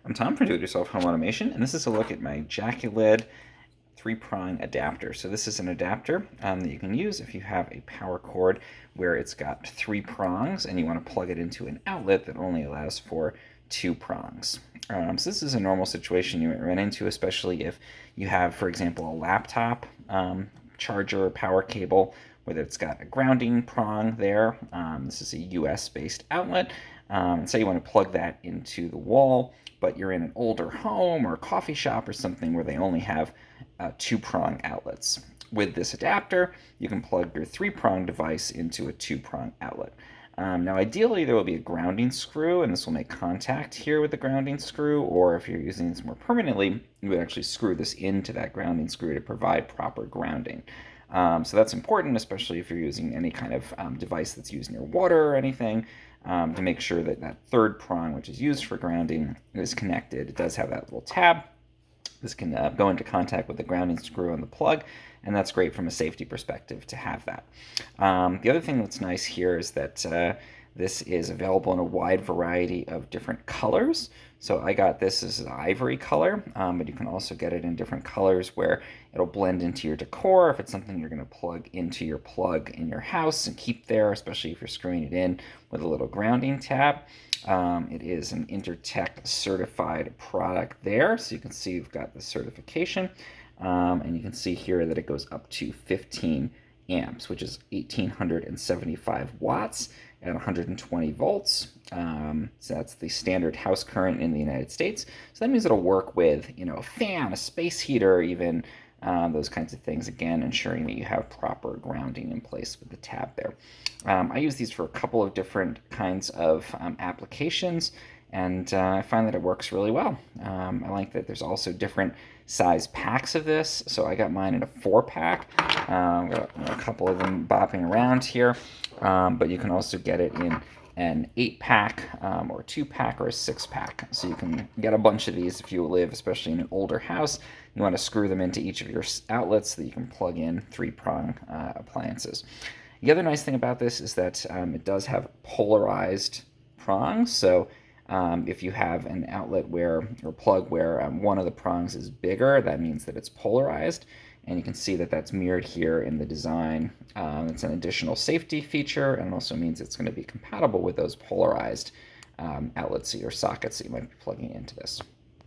I'm Tom from Do-It-Yourself Home Automation, and this is a look at my Jackyled 3-prong adapter. So this is an adapter that you can use if you have a power cord where it's got 3 prongs and you want to plug it into an outlet that only allows for 2 prongs. So this is a normal situation you might run into, especially if you have, for example, a laptop charger or power cable, whether it's got a grounding prong there. This is a US-based outlet. And say you want to plug that into the wall, but you're in an older home or a coffee shop or something where they only have 2-prong outlets. With this adapter, you can plug your 3-prong device into a 2-prong outlet. Now, ideally, there will be a grounding screw, and this will make contact here with the grounding screw, or if you're using this more permanently, you would actually screw this into that grounding screw to provide proper grounding. So that's important, especially if you're using any kind of device that's used near water or anything, to make sure that that 3rd prong, which is used for grounding, is connected. It does have that little tab. This can go into contact with the grounding screw and the plug, and that's great from a safety perspective to have that. The other thing that's nice here is that this is available in a wide variety of different colors. So I got this as an ivory color, but you can also get it in different colors where it'll blend into your decor if it's something you're going to plug into your plug in your house and keep there, especially if you're screwing it in with a little grounding tab. It is an Intertech certified product there, so you can see you've got the certification, and you can see here that it goes up to 15 amps, which is 1875 watts at 120 volts. So that's the standard house current in the United States. So that means it'll work with, a fan, a space heater, even those kinds of things. Again, ensuring that you have proper grounding in place with the tab there. I use these for a couple of different kinds of applications, and I find that it works really well. I like that there's also different size packs of this. So I got mine in a 4-pack. Got a couple of them bopping around here, but you can also get it in an 8-pack or a 2-pack or a 6-pack. So you can get a bunch of these if you live, especially in an older house. You want to screw them into each of your outlets so that you can plug in 3-prong appliances. The other nice thing about this is that it does have polarized prongs. So if you have an outlet or plug where one of the prongs is bigger, that means that it's polarized. And you can see that that's mirrored here in the design. It's an additional safety feature, and it also means it's going to be compatible with those polarized outlets or sockets that you might be plugging into this.